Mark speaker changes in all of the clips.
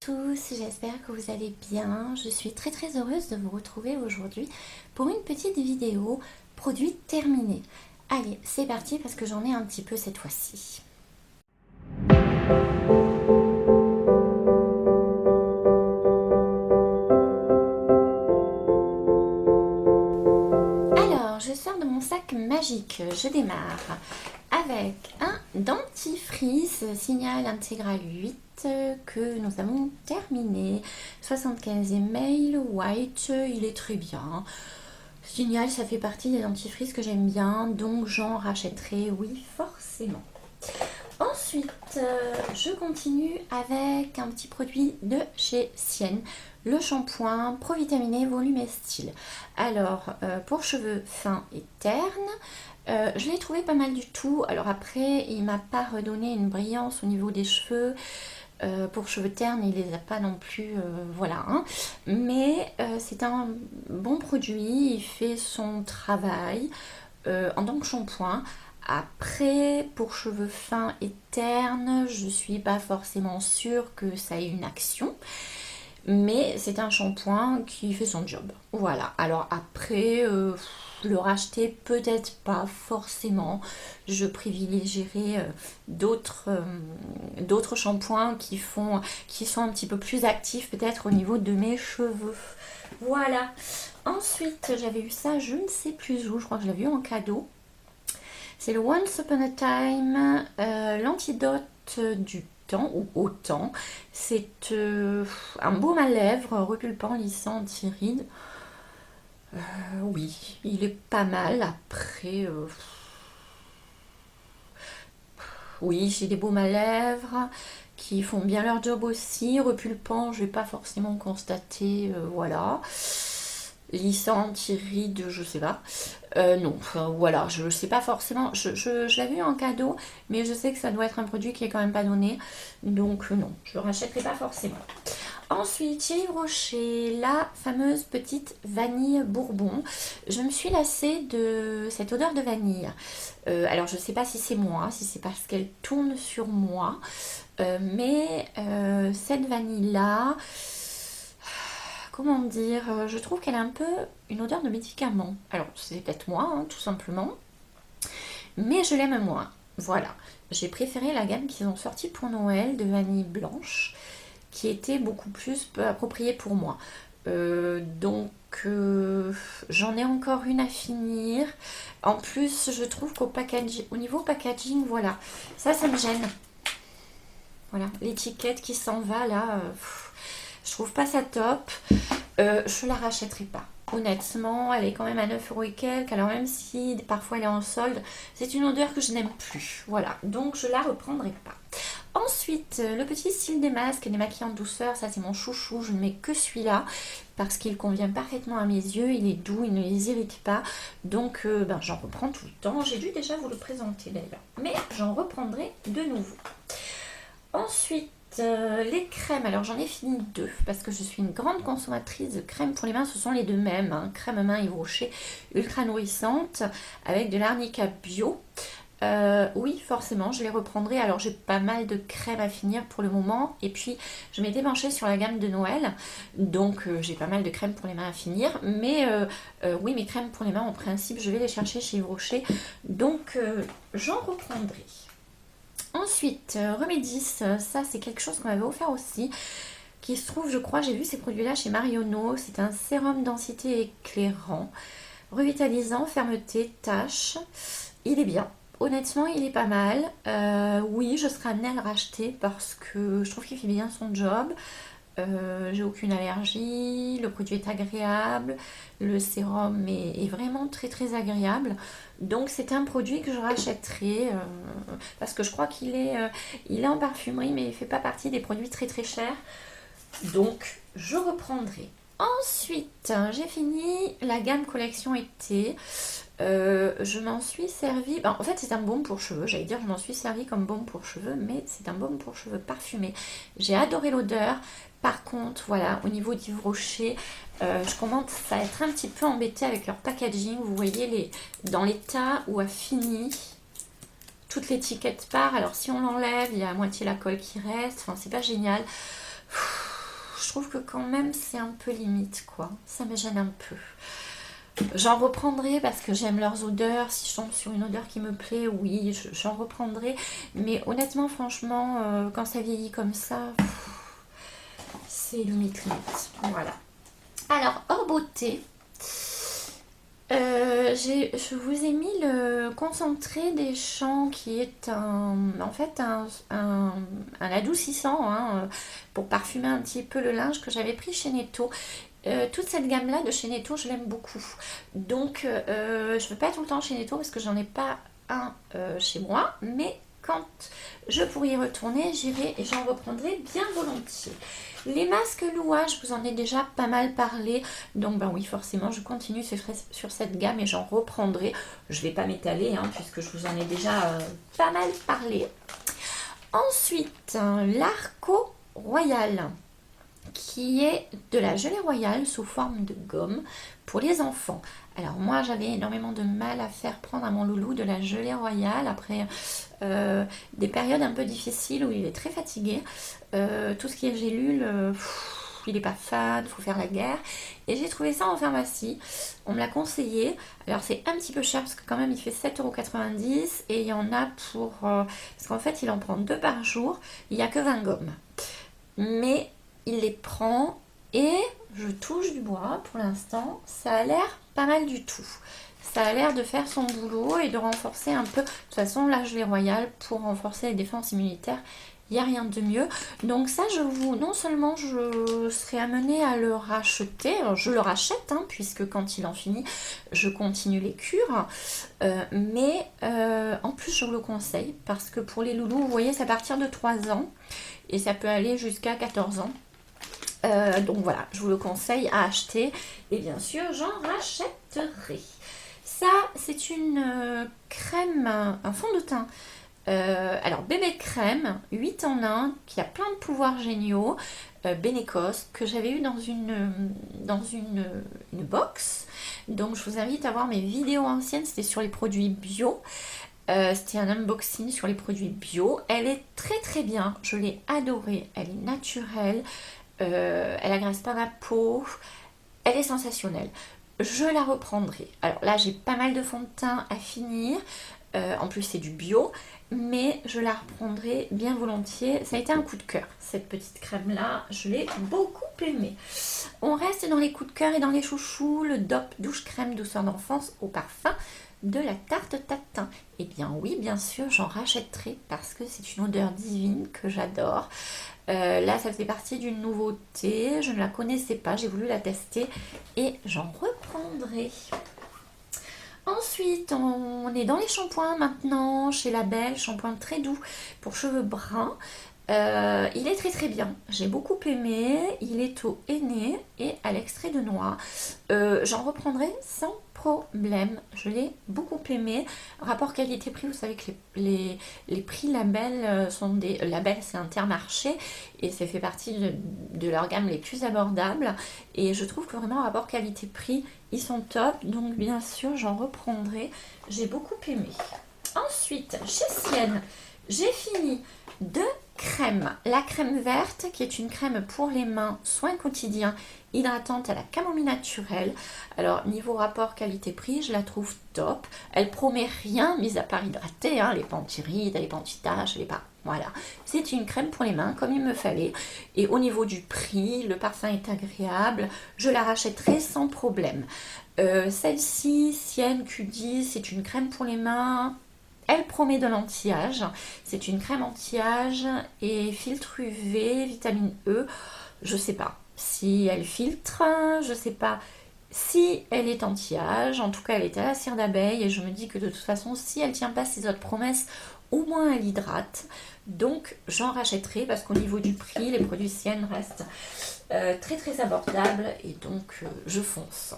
Speaker 1: Tous, j'espère que vous allez bien. Je suis très heureuse de vous retrouver aujourd'hui pour une petite vidéo produit terminé. Allez, c'est parti parce que j'en ai un petit peu cette fois-ci. Alors, je sors de mon sac magique. Je démarre avec un dentifrice Signal Intégral 8 que nous avons terminé. 75 ml, white, il est très bien. Signal, ça fait partie des dentifrices que j'aime bien, donc j'en rachèterai, oui, forcément. Ensuite, je continue avec un petit produit de chez Sienne, le shampoing Provitaminé Volume et Style. Alors, pour cheveux fins et ternes, je l'ai trouvé pas mal du tout. Alors après, il m'a pas redonné une brillance au niveau des cheveux. Pour cheveux ternes, il les a pas non plus, voilà. Hein. Mais c'est un bon produit, il fait son travail en tant que shampoing. Après, pour cheveux fins et ternes, je suis pas forcément sûre que ça ait une action. Mais c'est un shampoing qui fait son job. Voilà. Alors après, le racheter peut-être pas forcément. Je privilégierais d'autres shampoings qui sont un petit peu plus actifs peut-être au niveau de mes cheveux. Voilà. Ensuite, j'avais eu ça, je ne sais plus où. Je crois que je l'avais eu en cadeau. C'est le Once Upon a Time, l'antidote du temps ou au temps. C'est un baume à lèvres repulpant, lissant, anti-rides. Oui, il est pas mal. Après, oui, j'ai des baumes à lèvres qui font bien leur job aussi. Repulpant, je vais pas forcément constater, voilà. Lissant, anti-rides, je sais pas. Non, enfin, voilà, je sais pas forcément. Je l'avais eu en cadeau, mais je sais que ça doit être un produit qui est quand même pas donné. Donc non, je le rachèterai pas forcément. Ensuite, chez Yves Rocher, la fameuse petite vanille bourbon. Je me suis lassée de cette odeur de vanille. Alors, je sais pas si c'est moi, si c'est parce qu'elle tourne sur moi. Mais cette vanille-là, comment dire, je trouve qu'elle a un peu une odeur de médicament. Alors, c'est peut-être moi, hein, tout simplement. Mais je l'aime moins. Voilà. J'ai préféré la gamme qu'ils ont sortie pour Noël de vanille blanche, qui était beaucoup plus appropriée pour moi. Donc, j'en ai encore une à finir. En plus, je trouve au niveau packaging, voilà. Ça me gêne. Voilà, l'étiquette qui s'en va là. Je trouve pas ça top. Je la rachèterai pas. Honnêtement, elle est quand même à 9 € et quelques. Alors même si parfois elle est en solde, c'est une odeur que je n'aime plus. Voilà, donc je la reprendrai pas. Ensuite, le petit style des masques et des maquillants de douceur, ça c'est mon chouchou. Je ne mets que celui-là parce qu'il convient parfaitement à mes yeux. Il est doux, il ne les irrite pas. Donc j'en reprends tout le temps. J'ai dû déjà vous le présenter d'ailleurs. Mais j'en reprendrai de nouveau. Ensuite, les crèmes, alors j'en ai fini 2 parce que je suis une grande consommatrice de crèmes pour les mains, ce sont les deux mêmes, hein. Crème main Yves Rocher ultra nourrissante avec de l'arnica bio. Oui, forcément, je les reprendrai. Alors j'ai pas mal de crèmes à finir pour le moment et puis je m'étais penchée sur la gamme de Noël, donc j'ai pas mal de crèmes pour les mains à finir. Mais oui, mes crèmes pour les mains en principe, je vais les chercher chez Yves Rocher, donc j'en reprendrai. Ensuite, Remedis, ça c'est quelque chose qu'on m'avait offert aussi, qui se trouve, je crois, j'ai vu ces produits-là chez Marionneau. C'est un sérum densité éclairant, revitalisant, fermeté, tache. Il est bien. Honnêtement, il est pas mal. Oui, je serai amenée à le racheter parce que je trouve qu'il fait bien son job. J'ai aucune allergie, le produit est agréable, le sérum est vraiment très agréable. Donc c'est un produit que je rachèterai parce que je crois il est en parfumerie, mais il ne fait pas partie des produits très chers. Donc je reprendrai. Ensuite, j'ai fini la gamme collection été. Je m'en suis servi. En fait, c'est un baume pour cheveux. J'allais dire, je m'en suis servi comme baume pour cheveux, mais c'est un baume pour cheveux parfumé. J'ai adoré l'odeur. Par contre, voilà, au niveau d'Yves Rocher, je commence à être un petit peu embêtée avec leur packaging. Vous voyez, dans l'état où a fini, toute l'étiquette part. Alors, si on l'enlève, il y a à moitié la colle qui reste. Enfin, c'est pas génial. je trouve que quand même c'est un peu limite quoi, ça me gêne un peu. J'en reprendrai parce que j'aime leurs odeurs. Si je tombe sur une odeur qui me plaît, oui, j'en reprendrai. Mais honnêtement, franchement, quand ça vieillit comme ça, c'est limite. Voilà. Alors, hors beauté, je vous ai mis le concentré des champs qui est en fait un adoucissant hein, pour parfumer un petit peu le linge que j'avais pris chez Netto. Toute cette gamme là de chez Netto je l'aime beaucoup, donc je ne vais pas tout le temps chez Netto parce que j'en ai pas un chez moi, mais quand je pourrai y retourner j'irai et j'en reprendrai bien volontiers. Les masques Lua, je vous en ai déjà pas mal parlé, donc ben oui forcément je continue sur cette gamme et j'en reprendrai. Je vais pas m'étaler hein, puisque je vous en ai déjà pas mal parlé. Ensuite l'Arco Royal, qui est de la gelée royale sous forme de gomme pour les enfants. Alors moi j'avais énormément de mal à faire prendre à mon loulou de la gelée royale après des périodes un peu difficiles où il est très fatigué. Tout ce qui est gélule, il n'est pas fan, il faut faire la guerre. Et j'ai trouvé ça en pharmacie, on me l'a conseillé. Alors c'est un petit peu cher parce que quand même il fait 7,90 € et il y en a pour... parce qu'en fait il en prend 2 par jour, il n'y a que 20 gommes. Mais il les prend et je touche du bois pour l'instant, ça a l'air pas mal du tout. Ça a l'air de faire son boulot et de renforcer un peu. De toute façon, la gelée royale pour renforcer les défenses immunitaires, il n'y a rien de mieux. Donc ça, non seulement je serai amenée à le racheter, alors je le rachète hein, puisque quand il en finit, je continue les cures. Mais en plus, je vous le conseille parce que pour les loulous, vous voyez, c'est à partir de 3 ans et ça peut aller jusqu'à 14 ans. Donc voilà, je vous le conseille à acheter et bien sûr j'en rachèterai. Ça c'est une crème, un fond de teint, alors bébé crème 8 en 1 qui a plein de pouvoirs géniaux, Bénécos, que j'avais eu dans une box. Donc je vous invite à voir mes vidéos anciennes, c'était sur les produits bio. C'était un unboxing sur les produits bio. Elle est très très bien, je l'ai adorée, elle est naturelle. Elle agresse pas ma peau, elle est sensationnelle. Je la reprendrai. Alors là, j'ai pas mal de fond de teint à finir. En plus, c'est du bio, mais je la reprendrai bien volontiers. Ça a été un coup de cœur, cette petite crème-là. Je l'ai beaucoup aimée. On reste dans les coups de cœur et dans les chouchous. Le DOP douche crème douceur d'enfance au parfum de la tarte tatin. Eh bien oui, bien sûr, j'en rachèterai parce que c'est une odeur divine que j'adore. Là, ça fait partie d'une nouveauté. Je ne la connaissais pas, j'ai voulu la tester et j'en reprendrai. Ensuite, on est dans les shampoings maintenant, chez Label, shampoing très doux pour cheveux bruns. Il est très très bien, j'ai beaucoup aimé, il est au henné et à l'extrait de noix. J'en reprendrai sans problème, je l'ai beaucoup aimé. Rapport qualité-prix, vous savez que les prix Label sont des... Label c'est Intermarché et ça fait partie de leur gamme les plus abordables. Et je trouve que vraiment rapport qualité-prix, ils sont top, donc bien sûr j'en reprendrai, j'ai beaucoup aimé. Ensuite, chez Sienne, j'ai fini de crème. La crème verte qui est une crème pour les mains, soin quotidien, hydratante à la camomille naturelle. Alors niveau rapport qualité-prix, je la trouve top. Elle promet rien, mis à part hydrater, hein, les pantirides, les pantitaches, les pas. Voilà, c'est une crème pour les mains comme il me fallait. Et au niveau du prix, le parfum est agréable. Je la rachèterai sans problème. Celle-ci, Sienne Q10, c'est une crème pour les mains. Elle promet de l'anti-âge. C'est une crème anti-âge et filtre UV, vitamine E. Je sais pas si elle filtre, je sais pas si elle est anti-âge. En tout cas, elle est à la cire d'abeille et je me dis que de toute façon, si elle tient pas ses autres promesses, au moins elle hydrate. Donc, j'en rachèterai parce qu'au niveau du prix, les produits Sienne restent très très abordables et donc je fonce.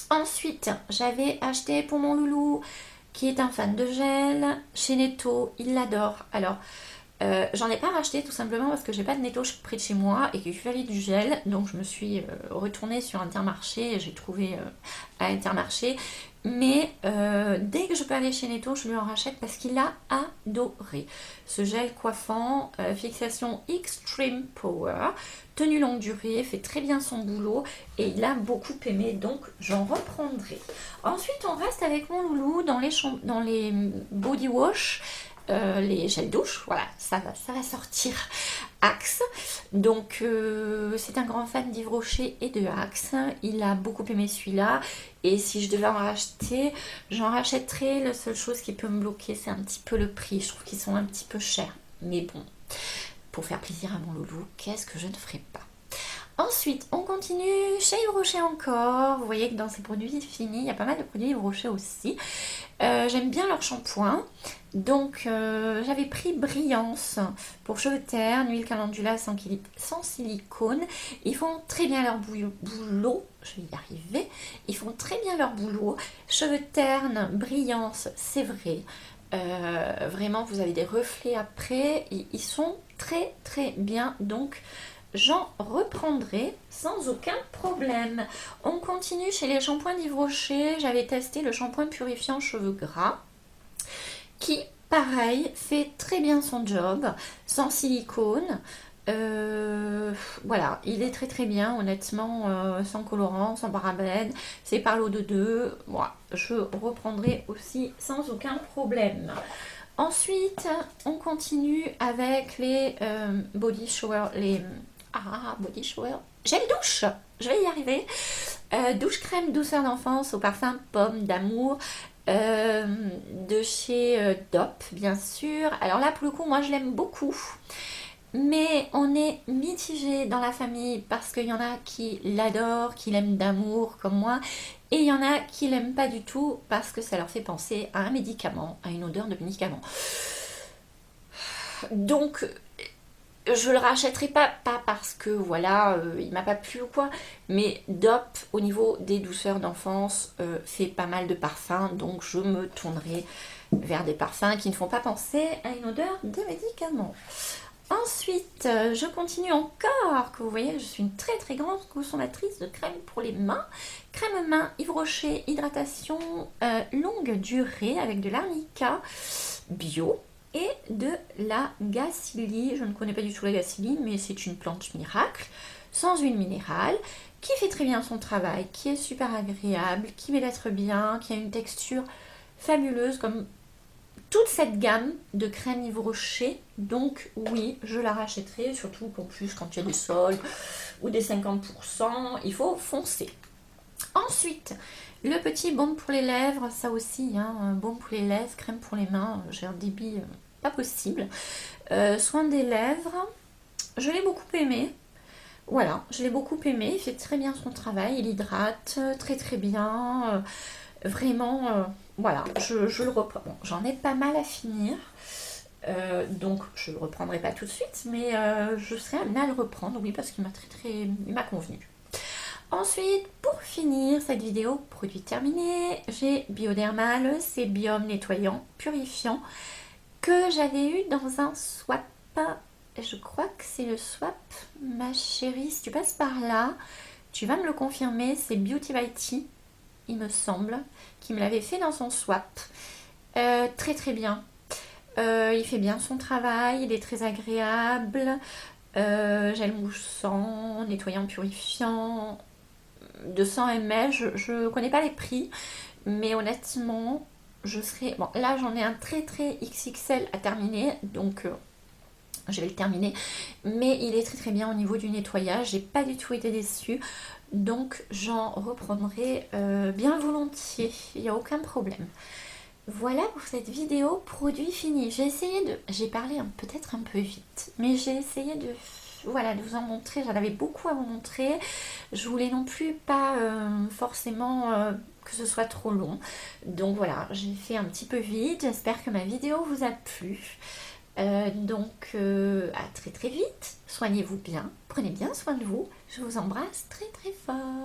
Speaker 1: Ensuite, j'avais acheté pour mon loulou qui est un fan de gel chez Netto, il l'adore. Alors J'en ai pas racheté tout simplement parce que j'ai pas de netto près de chez moi et qu'il fallait du gel. Donc je me suis retournée sur Intermarché et j'ai trouvé à Intermarché. Mais dès que je peux aller chez Netto, je lui en rachète parce qu'il a adoré. Ce gel coiffant, fixation Extreme Power, tenue longue durée, fait très bien son boulot et il a beaucoup aimé, donc j'en reprendrai. Ensuite, on reste avec mon loulou dans les body wash. Les gels douche, voilà, ça va sortir Axe. Donc c'est un grand fan d'Yves Rocher et de Axe. Il a beaucoup aimé celui-là. Et si je devais en racheter, j'en rachèterais. La seule chose qui peut me bloquer, c'est un petit peu le prix. Je trouve qu'ils sont un petit peu chers. Mais bon, pour faire plaisir à mon loulou, qu'est-ce que je ne ferais pas? Ensuite, on continue chez Yves Rocher encore. Vous voyez que dans ces produits finis, il y a pas mal de produits Yves Rocher aussi. J'aime bien leur shampoing. Donc, j'avais pris Brillance pour cheveux ternes, huile calendula sans silicone. Ils font très bien leur boulot. Je vais y arriver. Ils font très bien leur boulot. Cheveux ternes, Brillance, c'est vrai. Vraiment, vous avez des reflets après. Ils sont très très bien. Donc, j'en reprendrai sans aucun problème. On continue chez les shampoings d'Yves Rocher. J'avais testé le shampoing purifiant cheveux gras qui, pareil, fait très bien son job, sans silicone. Voilà, il est très très bien, honnêtement, sans colorant, sans parabènes. C'est par l'eau de 2. Moi, je reprendrai aussi sans aucun problème. Ensuite, on continue avec les body shower, body shower, gel douche, je vais y arriver. Douche crème douceur d'enfance au parfum pomme d'amour de chez DOP, bien sûr. Alors là, pour le coup, moi je l'aime beaucoup. Mais on est mitigé dans la famille parce qu'il y en a qui l'adorent, qui l'aiment d'amour comme moi. Et il y en a qui l'aiment pas du tout parce que ça leur fait penser à un médicament, à une odeur de médicament. Donc, je le rachèterai pas parce que voilà, il m'a pas plu ou quoi, mais DOP au niveau des douceurs d'enfance fait pas mal de parfums, donc je me tournerai vers des parfums qui ne font pas penser à une odeur de médicament. Ensuite, je continue encore, que vous voyez, je suis une très très grande consommatrice de crème pour les mains. Crème main Yves Rocher hydratation longue durée avec de l'arnica bio et de la gacilly. Je ne connais pas du tout la gacilly, mais c'est une plante miracle, sans huile minérale, qui fait très bien son travail, qui est super agréable, qui m'hydrate bien, qui a une texture fabuleuse comme toute cette gamme de crème Yves Rocher. Donc oui, je la rachèterai, surtout qu'en plus quand il y a des soldes ou des 50%, il faut foncer. Ensuite, le petit baume pour les lèvres, ça aussi, un baume pour les lèvres, crème pour les mains, j'ai un débit pas possible. Soin des lèvres, je l'ai beaucoup aimé. Voilà, je l'ai beaucoup aimé, il fait très bien son travail, il hydrate très très bien. Vraiment, voilà, je le reprends. Bon, j'en ai pas mal à finir. Donc je ne le reprendrai pas tout de suite, mais je serai amenée à le reprendre, oui, parce qu'il m'a convenu. Ensuite, pour finir cette vidéo, produit terminé, j'ai Bioderma, le sébium nettoyant, purifiant, que j'avais eu dans un swap. Je crois que c'est le swap, ma chérie. Si tu passes par là, tu vas me le confirmer, c'est Beauty by Tea, il me semble, qui me l'avait fait dans son swap. Très très bien. Il fait bien son travail, il est très agréable. Gel moussant, nettoyant, purifiant, 200 ml. Je connais pas les prix, mais honnêtement, je serai... Bon, là j'en ai un très très XXL à terminer, donc je vais le terminer. Mais il est très très bien au niveau du nettoyage, j'ai pas du tout été déçue. Donc j'en reprendrai bien volontiers, il n'y a aucun problème. Voilà pour cette vidéo produit fini. J'ai parlé peut-être un peu vite, mais j'ai essayé de vous en montrer. J'en avais beaucoup à vous montrer. Je voulais non plus pas forcément que ce soit trop long. Donc voilà, j'ai fait un petit peu vite. J'espère que ma vidéo vous a plu. Donc à très très vite. Soignez-vous bien, prenez bien soin de vous. Je vous embrasse très très fort.